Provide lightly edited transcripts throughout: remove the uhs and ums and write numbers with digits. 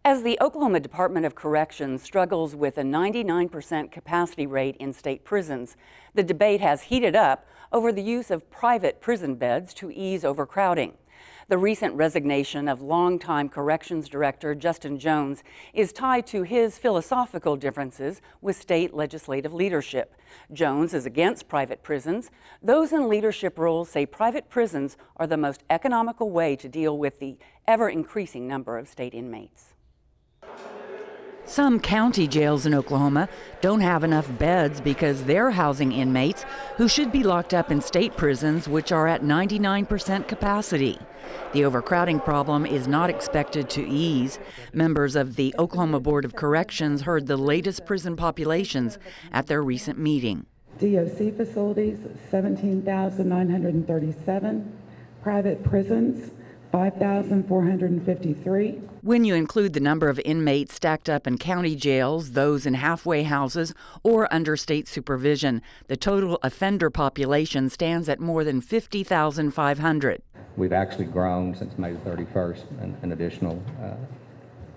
As the Oklahoma Department of Corrections struggles with a 99% capacity rate in state prisons, the debate has heated up over the use of private prison beds to ease overcrowding. The recent resignation of longtime Corrections Director Justin Jones is tied to his philosophical differences with state legislative leadership. Jones is against private prisons. Those in leadership roles say private prisons are the most economical way to deal with the ever-increasing number of state inmates. Some county jails in Oklahoma don't have enough beds because they're housing inmates who should be locked up in state prisons, which are at 99% capacity. The overcrowding problem is not expected to ease. Members of the Oklahoma Board of Corrections heard the latest prison populations at their recent meeting. DOC facilities, 17,937. Private prisons, 5,453. When you include the number of inmates stacked up in county jails, those in halfway houses, or under state supervision, the total offender population stands at more than 50,500. We've actually grown since May 31st, an additional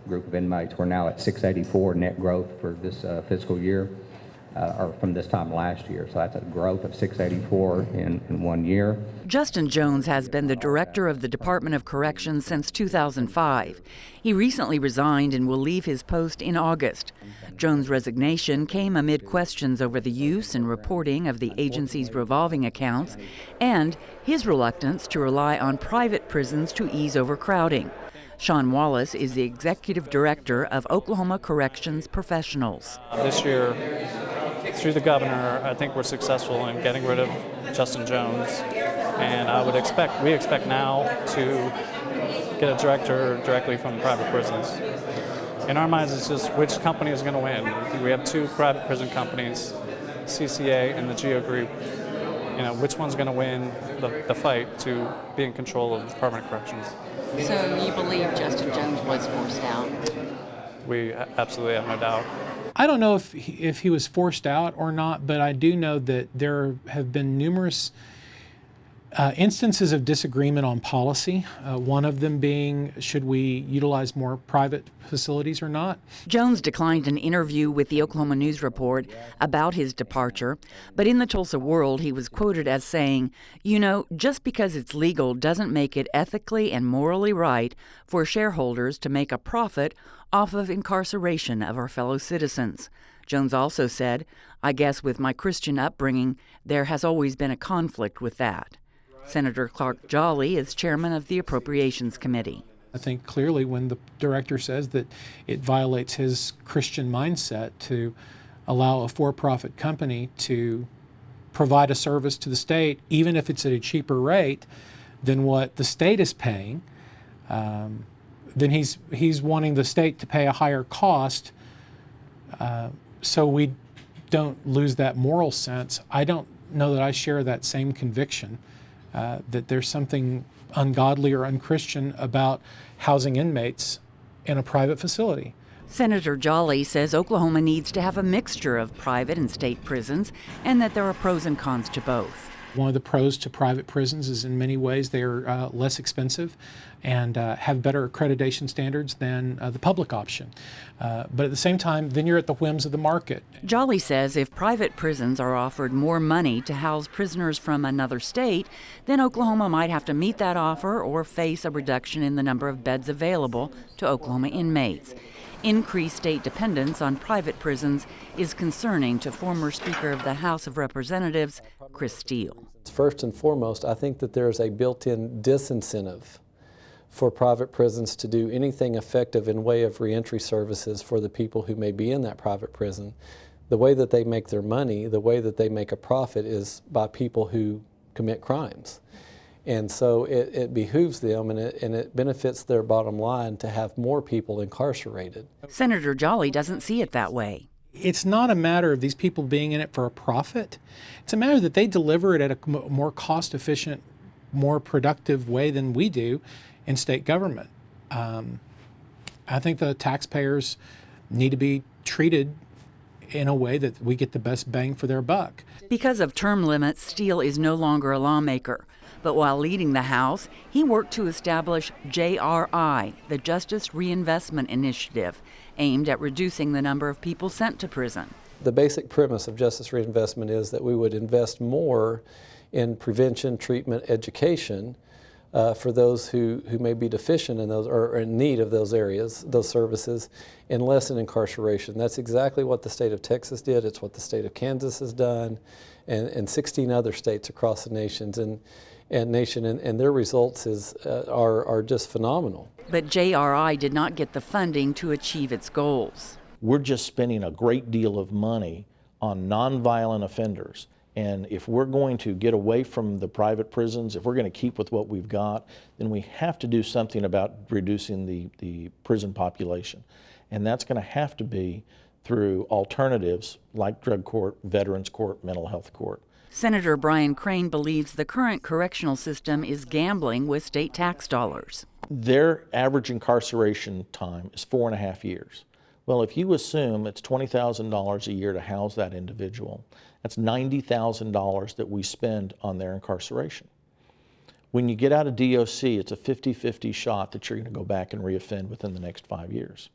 group of inmates. We're now at 684 net growth for this fiscal year, or from this time last year. So that's a growth of 684 in 1 year. Justin Jones has been the director of the Department of Corrections since 2005. He recently resigned and will leave his post in August. Jones' resignation came amid questions over the use and reporting of the agency's revolving accounts and his reluctance to rely on private prisons to ease overcrowding. Sean Wallace is the executive director of Oklahoma Corrections Professionals. This year, through the governor, I think we're successful in getting rid of Justin Jones, and we expect now to get a director directly from private prisons. In our minds, it's just which company is going to win. We have two private prison companies, CCA and the Geo Group. You know, which one's going to win the fight to be in control of the Department of Corrections? So you believe Justin Jones was forced out? We absolutely have no doubt. I don't know if he was forced out or not, but I do know that there have been numerous instances of disagreement on policy, one of them being, should we utilize more private facilities or not? Jones declined an interview with the Oklahoma News Report about his departure, but in the Tulsa World, he was quoted as saying, "You know, just because it's legal doesn't make it ethically and morally right for shareholders to make a profit off of incarceration of our fellow citizens." Jones also said, "I guess with my Christian upbringing, there has always been a conflict with that." Senator Clark Jolly is chairman of the Appropriations Committee. I think clearly when the director says that it violates his Christian mindset to allow a for-profit company to provide a service to the state, even if it's at a cheaper rate than what the state is paying, then he's wanting the state to pay a higher cost, so we don't lose that moral sense. I don't know that I share that same conviction. That there's something ungodly or unchristian about housing inmates in a private facility. Senator Jolly says Oklahoma needs to have a mixture of private and state prisons and that there are pros and cons to both. One of the pros to private prisons is in many ways they're less expensive and have better accreditation standards than the public option. But at the same time, then you're at the whims of the market. Jolly says if private prisons are offered more money to house prisoners from another state, then Oklahoma might have to meet that offer or face a reduction in the number of beds available to Oklahoma inmates. Increased state dependence on private prisons is concerning to former Speaker of the House of Representatives, Chris Steele. First and foremost, I think that there's a built-in disincentive for private prisons to do anything effective in way of reentry services for the people who may be in that private prison. The way that they make their money, the way that they make a profit is by people who commit crimes. And so it behooves them and it benefits their bottom line to have more people incarcerated. Senator Jolly doesn't see it that way. It's not a matter of these people being in it for a profit. It's a matter that they deliver it at a more cost-efficient, more productive way than we do in state government. I think the taxpayers need to be treated in a way that we get the best bang for their buck. Because of term limits, Steele is no longer a lawmaker. But while leading the House, he worked to establish JRI, the Justice Reinvestment Initiative, aimed at reducing the number of people sent to prison. The basic premise of justice reinvestment is that we would invest more in prevention, treatment, education for those who may be deficient in those or in need of those areas, those services, and less in incarceration. That's exactly what the state of Texas did. It's what the state of Kansas has done, and 16 other states across the nation, and their results are just phenomenal. But JRI did not get the funding to achieve its goals. We're just spending a great deal of money on nonviolent offenders. And if we're going to get away from the private prisons, if we're going to keep with what we've got, then we have to do something about reducing the prison population. And that's going to have to be through alternatives like drug court, veterans court, mental health court. Senator Brian Crane believes the current correctional system is gambling with state tax dollars. Their average incarceration time is 4.5 years. Well, if you assume it's $20,000 a year to house that individual, that's $90,000 that we spend on their incarceration. When you get out of DOC, it's a 50-50 shot that you're going to go back and reoffend within the next 5 years.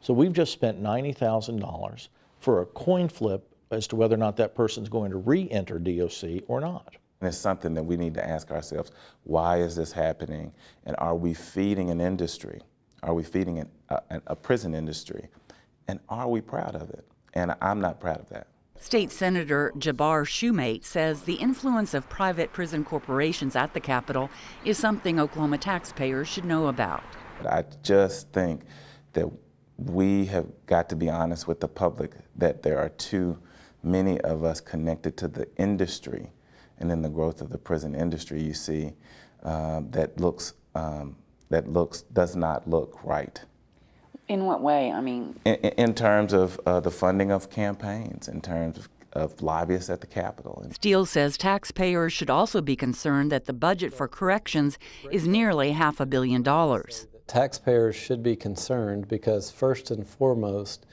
So we've just spent $90,000 for a coin flip as to whether or not that person's going to re-enter DOC or not. And it's something that we need to ask ourselves, why is this happening? And are we feeding an industry? Are we feeding a prison industry? And are we proud of it? And I'm not proud of that. State Senator Jabbar Shumate says the influence of private prison corporations at the Capitol is something Oklahoma taxpayers should know about. I just think that we have got to be honest with the public that there are too many of us connected to the industry, and in the growth of the prison industry, you see does not look right. In what way? I mean, in terms of the funding of campaigns, in terms of lobbyists at the Capitol. Steele says taxpayers should also be concerned that the budget for corrections is nearly $500 million. Taxpayers should be concerned because, first and foremost,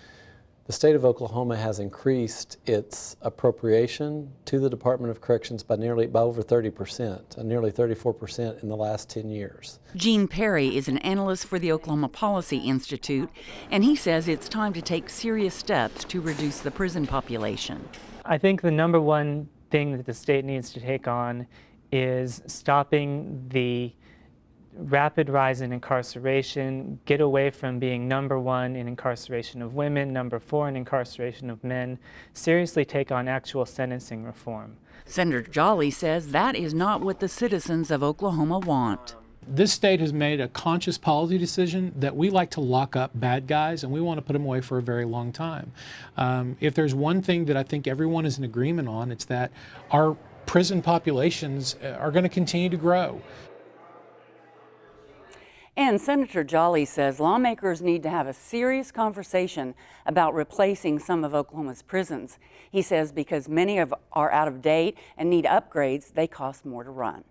the state of Oklahoma has increased its appropriation to the Department of Corrections by over 30%, nearly 34% in the last 10 years. Gene Perry is an analyst for the Oklahoma Policy Institute, and he says it's time to take serious steps to reduce the prison population. I think the number one thing that the state needs to take on is stopping the rapid rise in incarceration, get away from being number one in incarceration of women, number 4 in incarceration of men, seriously take on actual sentencing reform. Senator Jolly says that is not what the citizens of Oklahoma want. This state has made a conscious policy decision that we like to lock up bad guys and we want to put them away for a very long time. If there's one thing that I think everyone is in agreement on, it's that our prison populations are going to continue to grow. And Senator Jolly says lawmakers need to have a serious conversation about replacing some of Oklahoma's prisons. He says because many are out of date and need upgrades, they cost more to run.